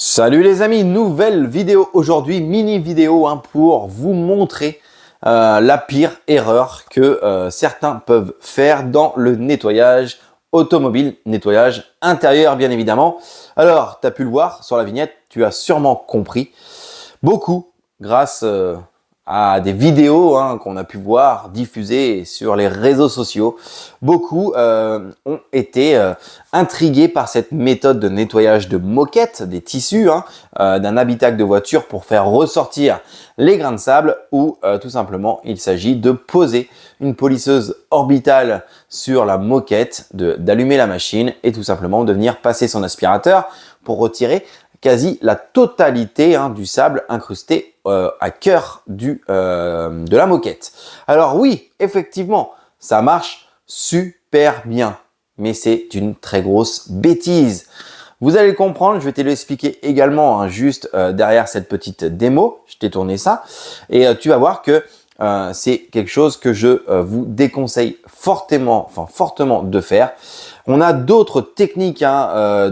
Salut les amis, nouvelle vidéo aujourd'hui, mini vidéo pour vous montrer la pire erreur que certains peuvent faire dans le nettoyage automobile, nettoyage intérieur bien évidemment. Alors, tu as pu le voir sur la vignette, tu as sûrement compris. Beaucoup, grâce à des vidéos qu'on a pu voir diffusées sur les réseaux sociaux, beaucoup ont été intrigués par cette méthode de nettoyage de moquette, des tissus, d'un habitacle de voiture pour faire ressortir les grains de sable ou tout simplement il s'agit de poser une polisseuse orbitale sur la moquette, d'allumer la machine et tout simplement de venir passer son aspirateur pour retirer quasi la totalité du sable incrusté à cœur de la moquette. Alors oui, effectivement, ça marche super bien, mais c'est une très grosse bêtise. Vous allez le comprendre, je vais te l'expliquer également juste derrière cette petite démo. Je t'ai tourné ça et tu vas voir que c'est quelque chose que je vous déconseille fortement de faire. On a d'autres techniques,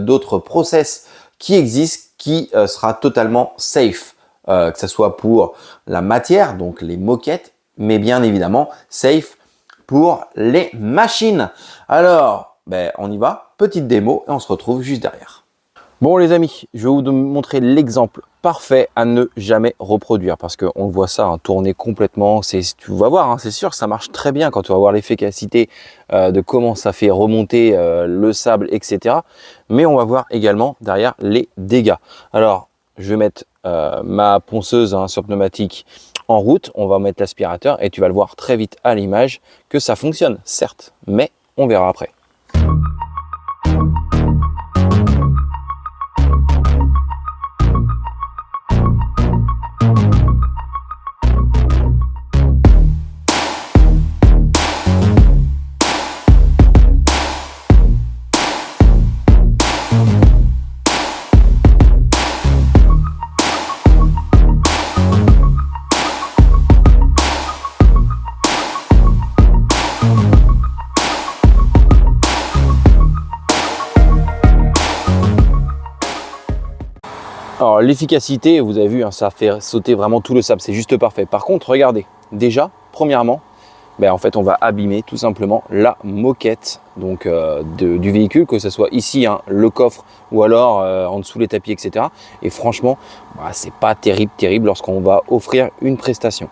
d'autres process qui existent, qui sera totalement safe, que ce soit pour la matière, donc les moquettes, mais bien évidemment safe pour les machines. Alors, on y va, petite démo et on se retrouve juste derrière. Bon les amis, je vais vous montrer l'exemple parfait à ne jamais reproduire parce qu'on voit ça tourner complètement. Tu vas voir, c'est sûr, ça marche très bien quand tu vas voir l'efficacité de comment ça fait remonter le sable, etc. Mais on va voir également derrière les dégâts. Alors, je vais mettre ma ponceuse sur pneumatique en route. On va mettre l'aspirateur et tu vas le voir très vite à l'image que ça fonctionne, certes, mais on verra après. Alors l'efficacité, vous avez vu, ça fait sauter vraiment tout le sable, c'est juste parfait. Par contre, regardez, déjà, premièrement, en fait, on va abîmer tout simplement la moquette donc, du véhicule, que ce soit ici, le coffre, ou alors en dessous les tapis, etc. Et franchement, c'est pas terrible lorsqu'on va offrir une prestation.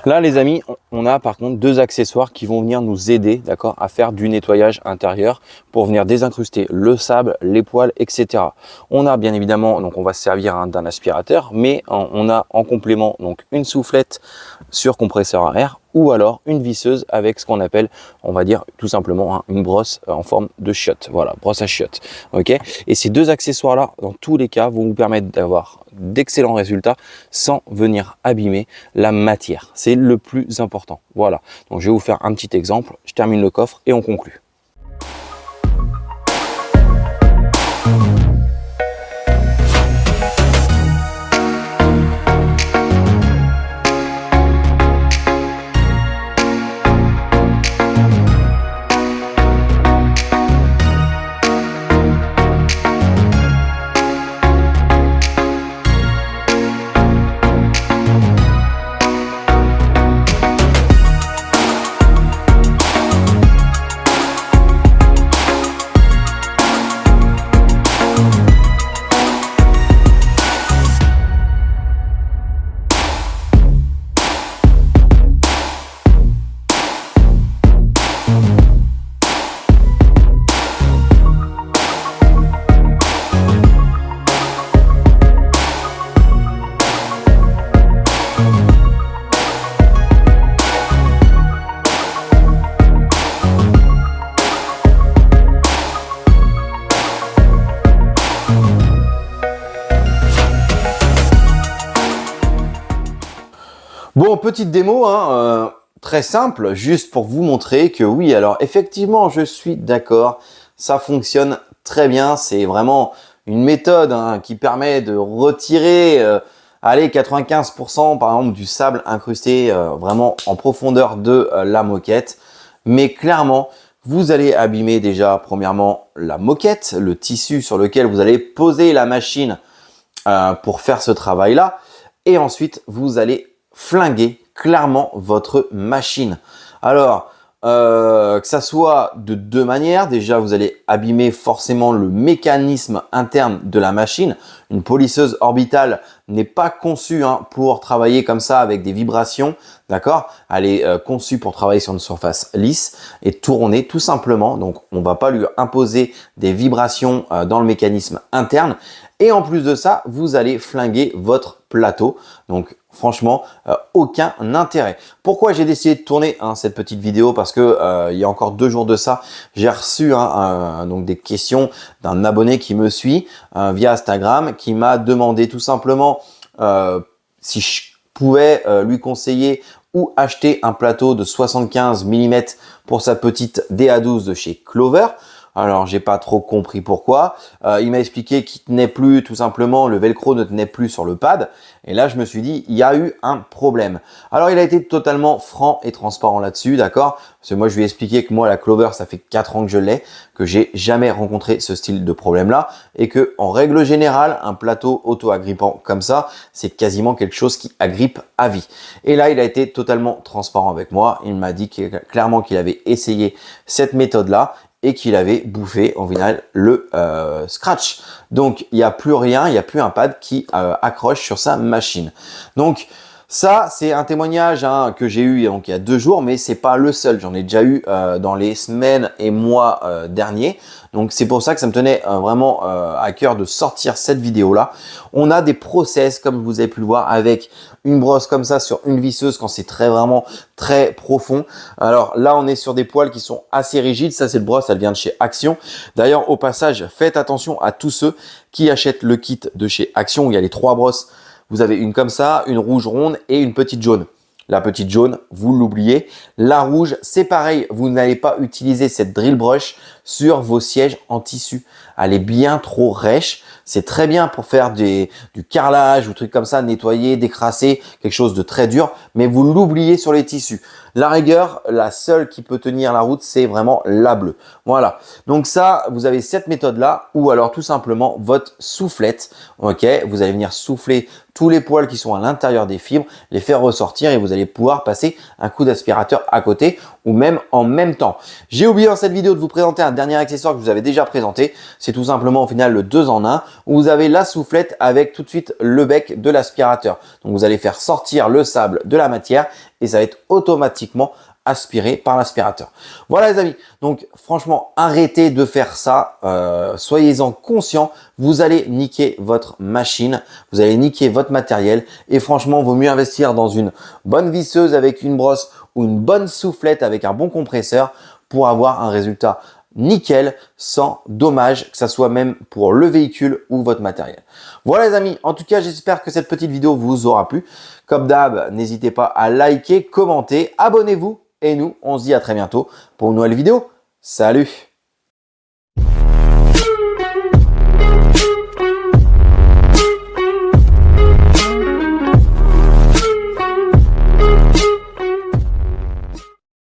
Là les amis, on a par contre deux accessoires qui vont venir nous aider, d'accord, à faire du nettoyage intérieur pour venir désincruster le sable, les poils, etc. On a bien évidemment, donc on va se servir d'un aspirateur, mais on a en complément donc une soufflette sur compresseur à air ou alors une visseuse avec ce qu'on appelle, on va dire tout simplement une brosse en forme de chiotte. Voilà, brosse à chiotte. Ok. Et ces deux accessoires-là, dans tous les cas, vont vous permettre d'avoir d'excellents résultats sans venir abîmer la matière. C'est le plus important. Voilà. Donc je vais vous faire un petit exemple. Je termine le coffre et on conclut. Bon, petite démo, très simple, juste pour vous montrer que oui, alors effectivement, je suis d'accord, ça fonctionne très bien. C'est vraiment une méthode qui permet de retirer, allez, 95% par exemple du sable incrusté vraiment en profondeur de la moquette. Mais clairement, vous allez abîmer déjà premièrement la moquette, le tissu sur lequel vous allez poser la machine pour faire ce travail-là. Et ensuite, vous allez flinguer clairement votre machine. Alors, que ça soit de deux manières. Déjà, vous allez abîmer forcément le mécanisme interne de la machine. Une polisseuse orbitale n'est pas conçue pour travailler comme ça avec des vibrations, d'accord? Elle est conçue pour travailler sur une surface lisse et tourner tout simplement. Donc, on ne va pas lui imposer des vibrations dans le mécanisme interne. Et en plus de ça, vous allez flinguer votre plateau. Donc, franchement, aucun intérêt. Pourquoi j'ai décidé de tourner cette petite vidéo? Parce que il y a encore 2 jours de ça, j'ai reçu donc des questions d'un abonné qui me suit via Instagram, qui m'a demandé tout simplement si je pouvais lui conseiller ou acheter un plateau de 75 mm pour sa petite DA12 de chez Clover. Alors, j'ai pas trop compris pourquoi. Il m'a expliqué qu'il tenait plus, tout simplement, le velcro ne tenait plus sur le pad. Et là, je me suis dit, il y a eu un problème. Alors, il a été totalement franc et transparent là-dessus, d'accord? Parce que moi, je lui ai expliqué que moi, la Clover, ça fait 4 ans que je l'ai, que j'ai jamais rencontré ce style de problème-là. Et que, en règle générale, un plateau auto-agrippant comme ça, c'est quasiment quelque chose qui agrippe à vie. Et là, il a été totalement transparent avec moi. Il m'a dit clairement qu'il avait essayé cette méthode-là et qu'il avait bouffé au final le scratch. Donc, il n'y a plus rien, il n'y a plus un pad qui accroche sur sa machine. Donc, ça, c'est un témoignage que j'ai eu donc, il y a 2 jours, mais c'est pas le seul. J'en ai déjà eu dans les semaines et mois derniers. Donc, c'est pour ça que ça me tenait vraiment à cœur de sortir cette vidéo-là. On a des process, comme vous avez pu le voir, avec une brosse comme ça sur une visseuse quand c'est vraiment très profond. Alors là, on est sur des poils qui sont assez rigides. Ça, cette brosse, elle vient de chez Action. D'ailleurs, au passage, faites attention à tous ceux qui achètent le kit de chez Action. Il y a les 3 brosses. Vous avez une comme ça, une rouge ronde et une petite jaune. La petite jaune, vous l'oubliez. La rouge, c'est pareil. Vous n'allez pas utiliser cette drill brush sur vos sièges en tissu. Elle est bien trop rêche. C'est très bien pour faire du carrelage ou trucs comme ça, nettoyer, décrasser, quelque chose de très dur. Mais vous l'oubliez sur les tissus. La rigueur, la seule qui peut tenir la route, c'est vraiment la bleue. Voilà. Donc ça, vous avez cette méthode-là ou alors tout simplement votre soufflette. Ok, vous allez venir souffler tous les poils qui sont à l'intérieur des fibres, les faire ressortir et vous allez pouvoir passer un coup d'aspirateur à côté ou même en même temps. J'ai oublié dans cette vidéo de vous présenter un dernier accessoire que je vous avais déjà présenté. C'est tout simplement au final le 2 en 1 où vous avez la soufflette avec tout de suite le bec de l'aspirateur. Donc vous allez faire sortir le sable de la matière et ça va être automatiquement aspiré par l'aspirateur. Voilà les amis, donc franchement arrêtez de faire ça, soyez-en conscients, vous allez niquer votre machine, vous allez niquer votre matériel et franchement vaut mieux investir dans une bonne visseuse avec une brosse ou une bonne soufflette avec un bon compresseur pour avoir un résultat nickel, sans dommage, que ça soit même pour le véhicule ou votre matériel. Voilà les amis, en tout cas j'espère que cette petite vidéo vous aura plu. Comme d'hab, n'hésitez pas à liker, commenter, abonnez-vous et nous on se dit à très bientôt pour une nouvelle vidéo. Salut!